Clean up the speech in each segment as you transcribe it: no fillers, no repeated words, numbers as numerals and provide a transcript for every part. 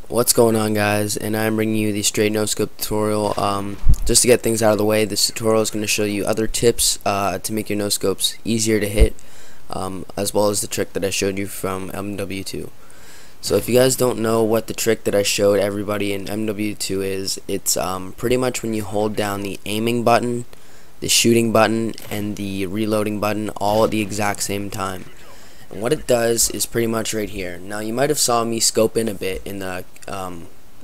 What's going on, guys? And I'm bringing you the straight no scope tutorial. Just to get things out of the way, this tutorial is going to show you other tips to make your no scopes easier to hit, as well as the trick that I showed you from MW2. So if you guys don't know what the trick that I showed everybody in MW2 is, it's pretty much when you hold down the aiming button, the shooting button, and the reloading button all at the exact same time. And what it does is pretty much right here. Now you might have saw me scope in a bit in the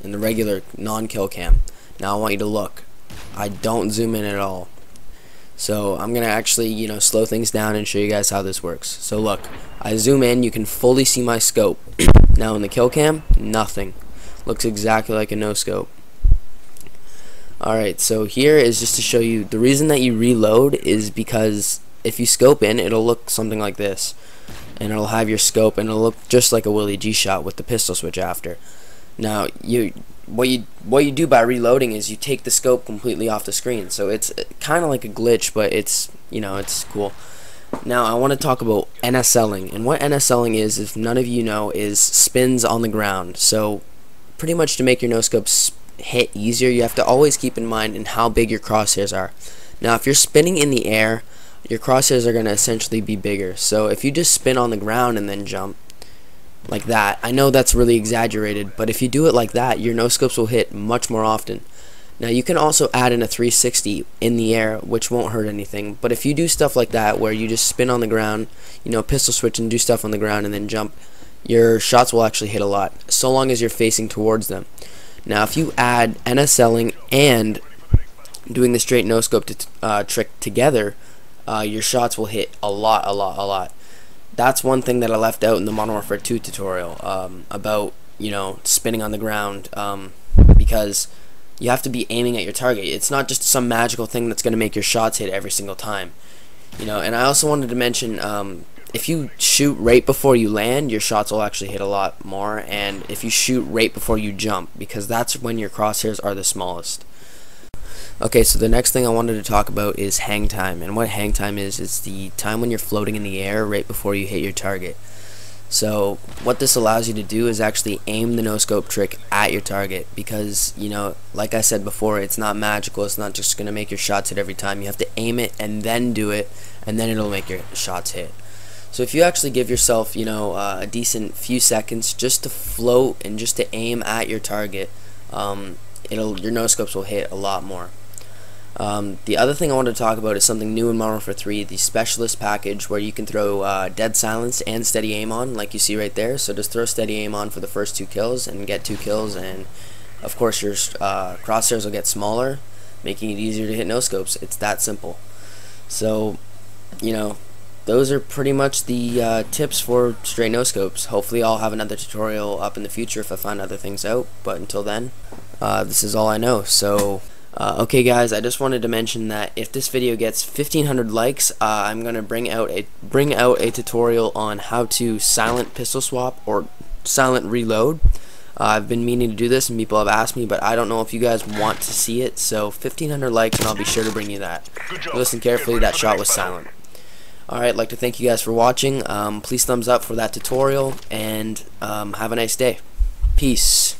regular non-kill cam. Now I want you to look. I don't zoom in at all. So I'm gonna actually slow things down and show you guys how this works. So look, I zoom in, you can fully see my scope. Now in the kill cam, nothing. Looks exactly like a no scope. Alright, so here is just to show you the reason that you reload is because if you scope in, it'll look something like this. And it'll have your scope and it'll look just like a Willie G shot with the pistol switch after. Now what you do by reloading is you take the scope completely off the screen, so it's kind of like a glitch, but it's it's cool. Now I want to talk about NSLing, and what NSLing is, if none of you know, is spins on the ground. So pretty much to make your no scopes hit easier, you have to always keep in mind in how big your crosshairs are. Now if you're spinning in the air, your crosshairs are going to essentially be bigger. So if you just spin on the ground and then jump like that, I know that's really exaggerated, but if you do it like that, your no scopes will hit much more often. Now you can also add in a 360 in the air, which won't hurt anything, but if you do stuff like that where you just spin on the ground, pistol switch and do stuff on the ground and then jump, your shots will actually hit a lot, so long as you're facing towards them. Now if you add NSLing and doing the straight no scope trick together, your shots will hit a lot. That's one thing that I left out in the Modern Warfare 2 tutorial about spinning on the ground, because you have to be aiming at your target. It's not just some magical thing that's going to make your shots hit every single time. And I also wanted to mention, if you shoot right before you land, your shots will actually hit a lot more, and if you shoot right before you jump, because that's when your crosshairs are the smallest. Okay, so the next thing I wanted to talk about is hang time, and what hang time is the time when you're floating in the air right before you hit your target. So what this allows you to do is actually aim the no scope trick at your target, because like I said before, it's not magical. It's not just gonna make your shots hit every time. You have to aim it and then do it, and then it'll make your shots hit. So if you actually give yourself a decent few seconds just to float and just to aim at your target, your no scopes will hit a lot more. The other thing I wanted to talk about is something new in Modern Warfare 3, the Specialist package, where you can throw Dead Silence and Steady Aim on, like you see right there. So just throw Steady Aim on for the first 2 kills and get 2 kills, and of course your crosshairs will get smaller, making it easier to hit no scopes. It's that simple. So those are pretty much the tips for straight no scopes. Hopefully I'll have another tutorial up in the future if I find other things out, but until then, this is all I know. So okay guys, I just wanted to mention that if this video gets 1,500 likes, I'm gonna bring out a tutorial on how to silent pistol swap or silent reload. I've been meaning to do this and people have asked me, but I don't know if you guys want to see it. So 1,500 likes and I'll be sure to bring you that. Listen carefully, that shot was silent. Alright, I'd like to thank you guys for watching. Please thumbs up for that tutorial, and have a nice day. Peace.